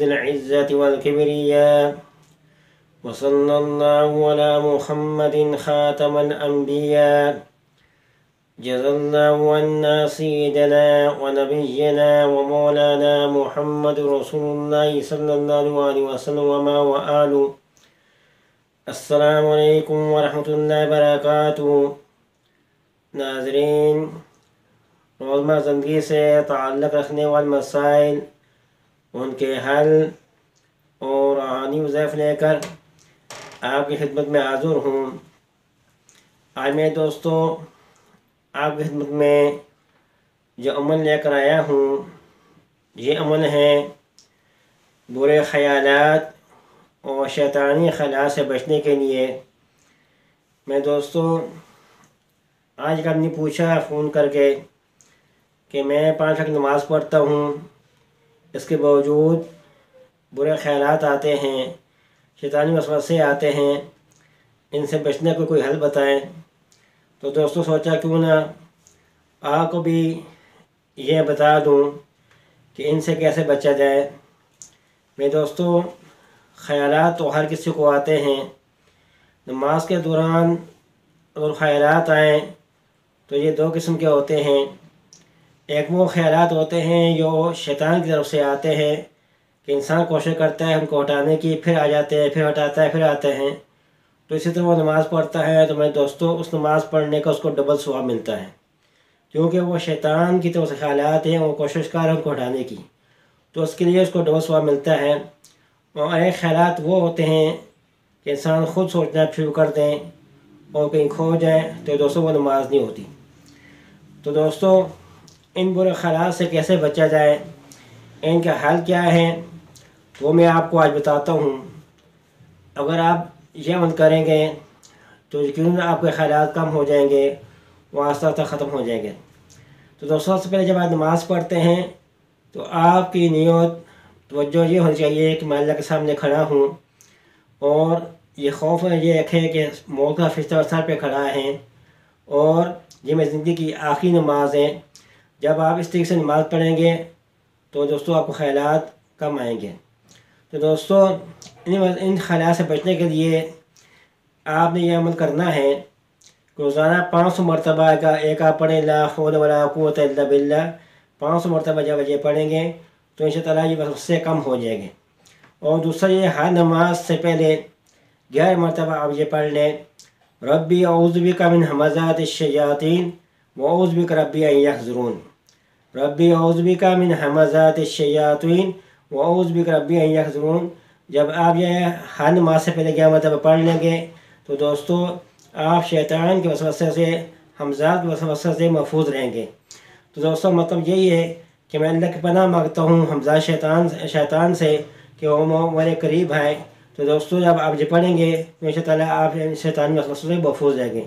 ذي العزة والكبرياء وصلى الله على محمد خاتم الأنبياء جزا الله عنا سيدنا ونبينا ومولانا محمد رسول الله صلى الله عليه وسلم وآله. السلام علیکم ورحمۃ اللہ وبرکاتہ. ناظرین، روزمرہ زندگی سے تعلق رکھنے والے مسائل، ان کے حل اور روحانی وظائف لے کر آپ کی خدمت میں حاضر ہوں. آج میں دوستوں آپ کی خدمت میں جو عمل لے کر آیا ہوں، یہ عمل ہے برے خیالات اور شیطانی خیالات سے بچنے کے لیے. میں دوستوں آج کل نے پوچھا فون کر کے کہ میں 5 وقت نماز پڑھتا ہوں، اس کے باوجود برے خیالات آتے ہیں، شیطانی وسوسے آتے ہیں، ان سے بچنے کو کوئی حل بتائیں. تو دوستوں سوچا کیوں نہ آپ کو بھی یہ بتا دوں کہ ان سے کیسے بچا جائے. میں دوستوں خیالات تو ہر کسی کو آتے ہیں. نماز کے دوران اگر خیالات آئیں تو یہ 2 قسم کے ہوتے ہیں. ایک وہ خیالات ہوتے ہیں جو شیطان کی طرف سے آتے ہیں کہ انسان کوشش کرتا ہے ان کو ہٹانے کی، پھر آ جاتے ہیں، پھر ہٹاتا ہے، پھر آتے ہیں. تو اسی طرح وہ نماز پڑھتا ہے تو میں دوستوں اس نماز پڑھنے کا اس کو ڈبل ثواب ملتا ہے، کیونکہ وہ شیطان کی طرف سے خیالات ہیں، وہ کوشش کر رہے ہیں ان کو ہٹانے کی، تو اس کے لیے اس کو ڈبل ثواب ملتا ہے. اور ایک خیالات وہ ہوتے ہیں کہ انسان خود سوچنا شروع کر دیں اور کہیں کھو جائیں تو دوستوں وہ نماز نہیں ہوتی. تو دوستوں ان برے خیالات سے کیسے بچا جائے، ان کا حل کیا ہے، وہ میں آپ کو آج بتاتا ہوں. اگر آپ یہ عمل کریں گے تو یقیناً آپ کے خیالات کم ہو جائیں گے، وہ آہستہ آہستہ ختم ہو جائیں گے. تو دوستوں سب سے پہلے جب آپ نماز پڑھتے ہیں تو آپ کی نیت توجہ یہ ہونی چاہیے کہ میں اللہ کے سامنے کھڑا ہوں اور یہ خوف یہ رکھے کہ موت کا فرشتہ سر پہ کھڑا ہے اور یہ میری زندگی کی آخری نماز ہے. جب آپ اس طریقے سے نماز پڑھیں گے تو دوستوں آپ کو خیالات کم آئیں گے. تو دوستوں ان خیالات سے بچنے کے لیے آپ نے یہ عمل کرنا ہے. روزانہ 500 مرتبہ ایک آپ پڑھیں لا حول ولا قوت الا باللہ. 500 مرتبہ جب یہ پڑھیں گے تو ان شاء اللہ یہ بس سے کم ہو جائے گے. اور دوسرا یہ ہر نماز سے پہلے 11 مرتبہ آپ یہ پڑھ لیں ربی اعوذ بک من ہمزات الشیاطین واعوذ بک ربی ان یحضرون. ربی اعوذ بک من ہمزات الشیاطین واعوذ بک ربی ان یحضرون. جب آپ یہ ہر نماز سے پہلے 11 مرتبہ پڑھ لیں گے تو دوستوں آپ شیطان کے وسوسے سے، ہمزات کے وسوسے سے محفوظ رہیں گے. تو دوستوں مطلب یہی ہے کہ میں اللہ کی پناہ مانگتا ہوں حمزات شیطان سے کہ وہ میرے قریب ہیں. تو دوستوں جب آپ یہ پڑھیں گے تو ان شاء اللہ آپ شیطانی وسوسوں سے محفوظ رہیں گے.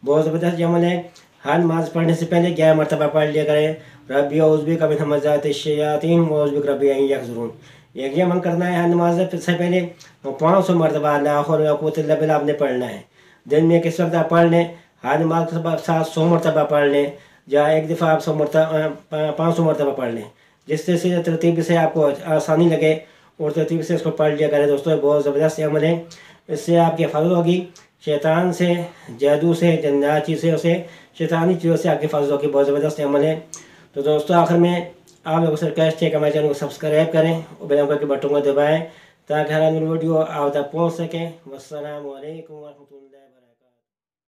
بہت زبردست عمل ہے. ہر نماز پڑھنے سے پہلے 11 مرتبہ پڑھ لیا کریں ربی اعوذ بک من ہمزات الشیاطین واعوذ بک ربی ان یحضرون. یہ عمل کرنا ہے ہر نماز سے پہلے. 500 مرتبہ لا حول ولا قوت الا باللہ آپ نے پڑھنا ہے. دن میں کس وقت آپ پڑھ لیں، ہر نماز کے ساتھ 100 مرتبہ پڑھ لیں، یا ایک دفعہ آپ 500 مرتبہ پڑھ لیں. جس طرح سے ترتیب سے آپ کو آسانی لگے اور ترتیب سے اس کو پڑھ لیا کریں. دوستوں بہت زبردست عمل ہے. اس سے آپ کی حفاظت ہوگی شیطان سے، جادو سے، جنات چیزوں سے، شیطانی چیزوں سے آپ کی حفاظت ہوگی. بہت زبردست عمل ہے. تو دوستوں آخر میں آپ لوگوں سے ریکویسٹ ہے کہ ہمارے چینل کو سبسکرائب کریں اور بیل آئیکن کے بٹن کو دبائیں تاکہ ہر ویڈیو آپ تک پہنچ سکیں. والسلام علیکم ورحمۃ اللہ.